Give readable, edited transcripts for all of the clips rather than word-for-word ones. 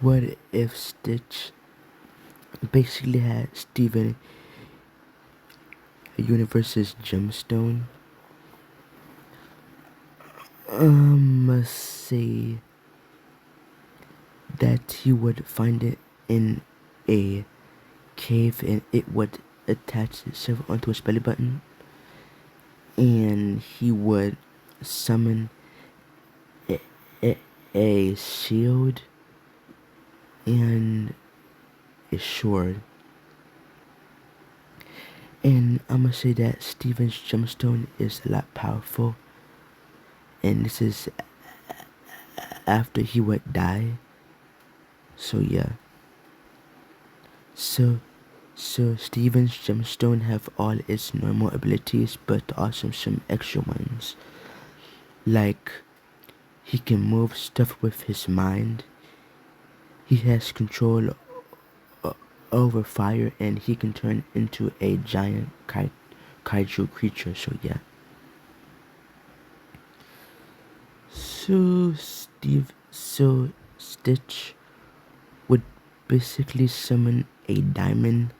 What if Stitch basically had Steven Universe's gemstone? Must say that he would find it in a cave and it would attach itself onto his belly button, and he would summon a, a, a shield and a sword. And I'm gonna say that Steven's gemstone is a lot powerful, and this is after he would die. So yeah. So Steven's gemstone have all its normal abilities, but also some extra ones. Like he can move stuff with his mind. He has control over fire, and he can turn into a giant kaiju creature. So yeah. So Stitch would basically summon a diamond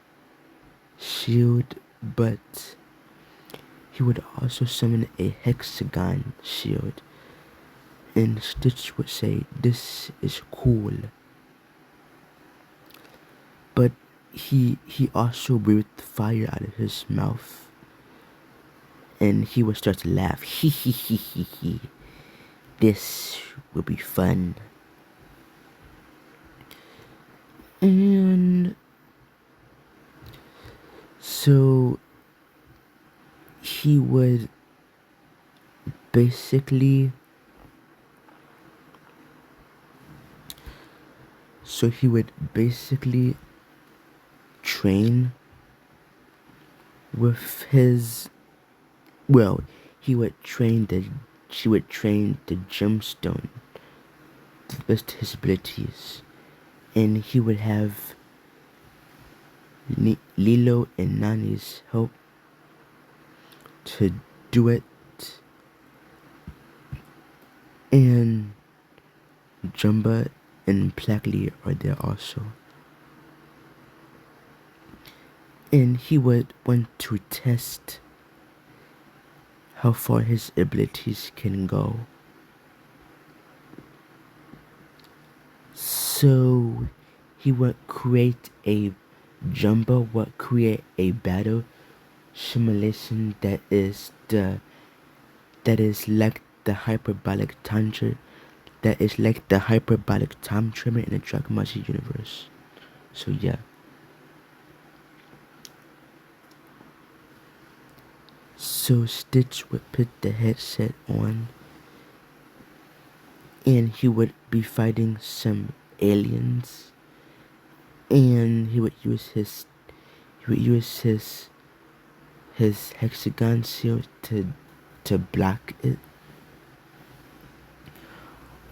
shield, but he would also summon a hexagon shield. And Stitch would say, "This is cool." But he also breathed fire out of his mouth, and he would start to laugh. Hee hee hee hee hee. This will be fun. And so he would basically train with his, well, he would train the she would train the gemstone to the best of his abilities, and he would have Lilo and Nani's help to do it, and Jumba and Plackley are there also. And he would want to test how far his abilities can go. So he would create a battle simulation that is like the hyperbolic tangent, that is like the hyperbolic time tremor in the Dragon Ball Z universe. So yeah. So Stitch would put the headset on, and he would be fighting some aliens, and he would use his hexagon shield to block it.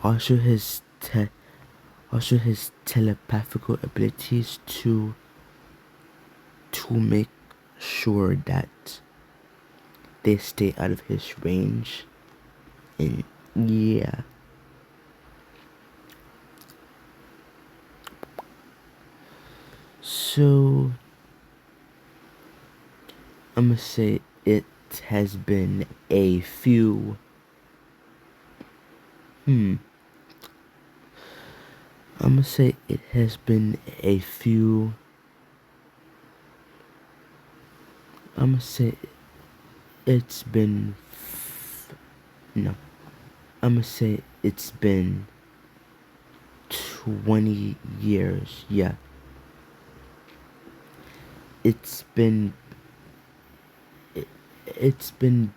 Also his telepathical abilities to make sure that they stay out of his range. And yeah. So I'm gonna say it has been a few I'm gonna say it has been a few I'm gonna say it's been no I'm gonna say it's been 20 years. Yeah. It's been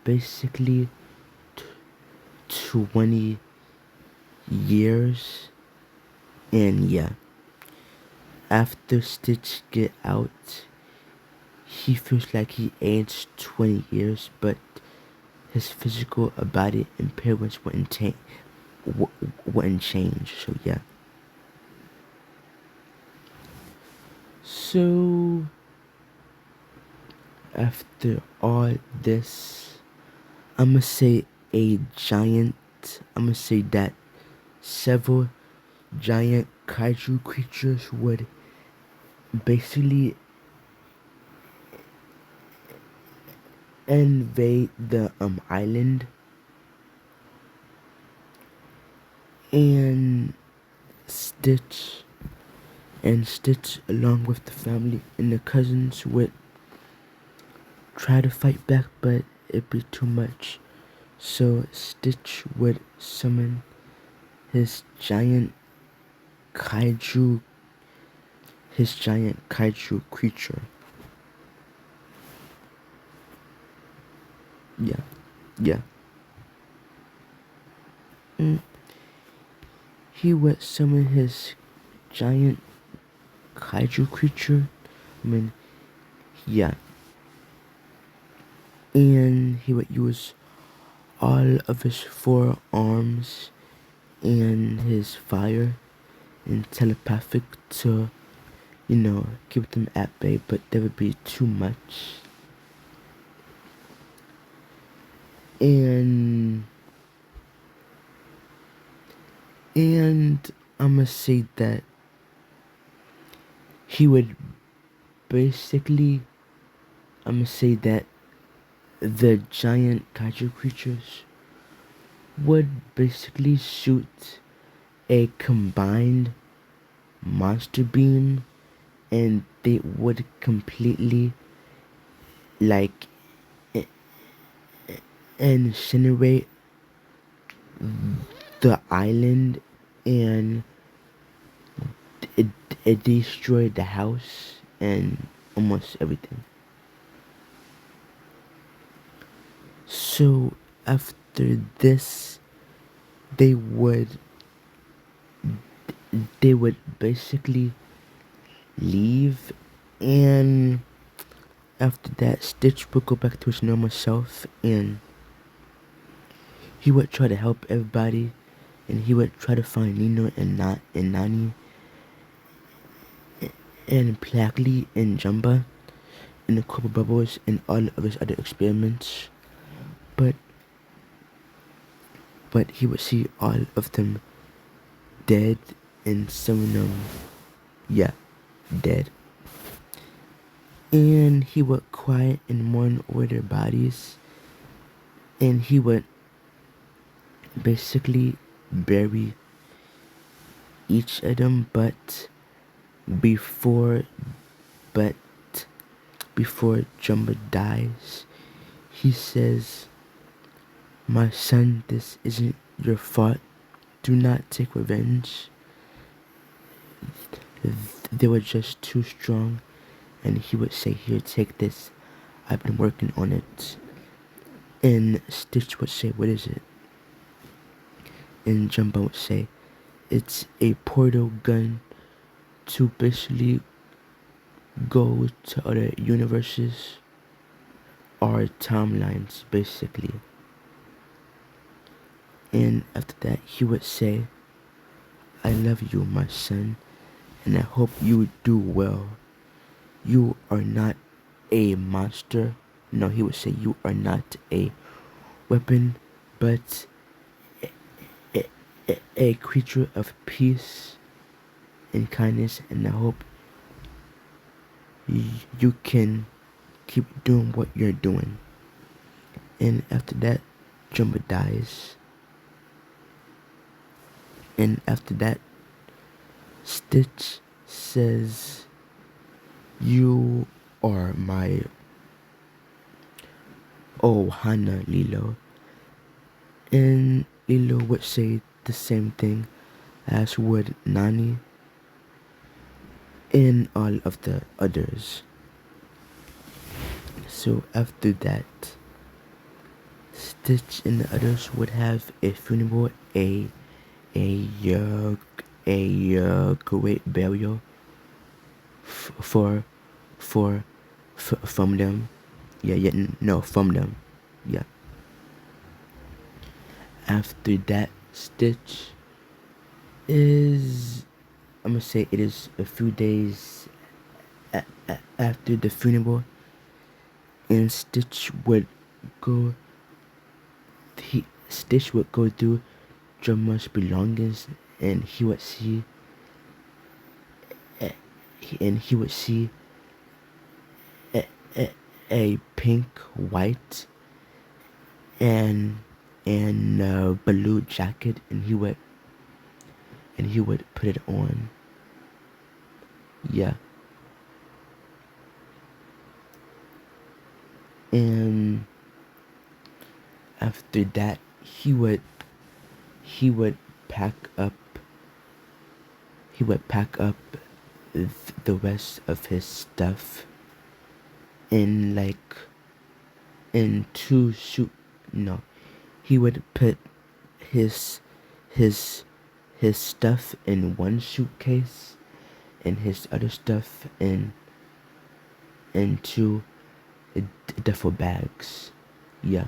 basically 20 years, and yeah, after Stitch get out, he feels like he aged 20 years, but his physical body impairments wouldn't change. So yeah. So after all this, I'ma say I'm gonna say that several giant kaiju creatures would basically invade the island, and Stitch Stitch along with the family and the cousins would try to fight back, but it'd be too much. So Stitch would summon his giant kaiju creature. Yeah, yeah. Mm. He would summon his giant kaiju creature. I mean, yeah. And he would use all of his four arms and his fire and telepathic to, keep them at bay, but that would be too much. And I'ma say that he would basically I'ma say that the giant kaiju creatures would basically shoot a combined monster beam, and they would completely like incinerate the island, and it, it destroyed the house and almost everything. So after this, they would basically leave, and after that, Stitch would go back to his normal self, and he would try to help everybody, and he would try to find Nino and Nani and Plagley and Jumba and the Cobra Bubbles and all of his other experiments. But he would see all of them dead, and some of them, yeah, dead. And he would cry and mourn over their bodies, and he would basically bury each of them, but before but before Jumba dies, he says, "My son, this isn't your fault. Do not take revenge. They were just too strong." And he would say, "Here, take this. I've been working on it." And Stitch would say, "What is it?" And Jumbo would say, "It's a portal gun to basically go to other universes or timelines, basically." And after that, he would say, "I love you, my son, and I hope you do well. You are not a monster." No, he would say, "You are not a weapon, but a creature of peace and kindness, and I hope you can keep doing what you're doing." And after that, Jumbo dies. And after that, Stitch says, "You are my Ohana, Lilo." And Lilo would say the same thing as would Nani and all of the others. So after that, Stitch and the others would have a funeral, a great burial for from them. No, from them. Yeah. After that, Stitch is, I'm gonna say it is a few days after the funeral, and go. Stitch would go through Drummer's belongings, and he would see and he would see a, a pink, white, and a blue jacket, and he would put it on. Yeah. And after that, he would pack up he would pack up the rest of his stuff in like in two suit no he would put his his his stuff in one suitcase and his other stuff in two duffel bags. Yeah.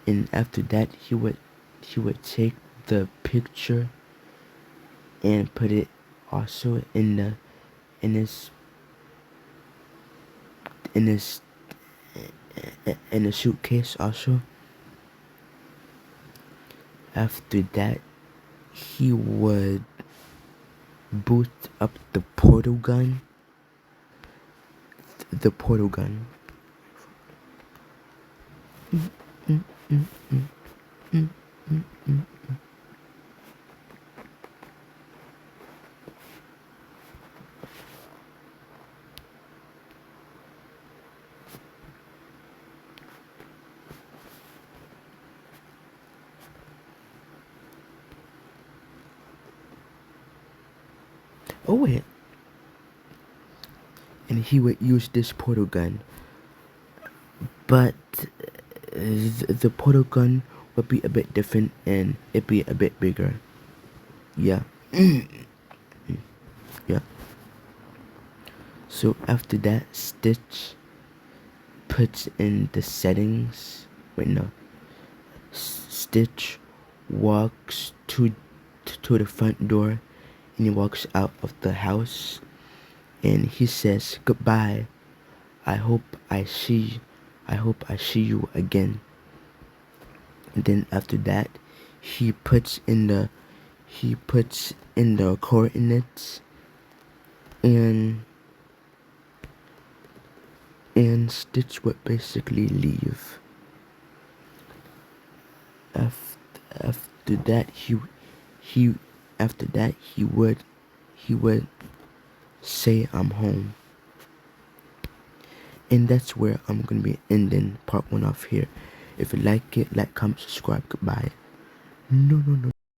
And after that, he would take the picture and put it also in his in his in a suitcase also. After that, he would boot up the portal gun. The portal gun. Oh wait. And he would use this portal gun, but the portal gun would be a bit different and it'd be a bit bigger. Yeah. Yeah. So after that, Stitch puts in the settings. Wait, no. Stitch walks to the front door and he walks out of the house and he says goodbye. I hope I see you again. And then after that, he puts in the coordinates and Stitch would basically leave. After that, he after that he would say I'm home. And that's where I'm gonna be ending part 1 off here. If you like it, like, comment, subscribe. Goodbye. No.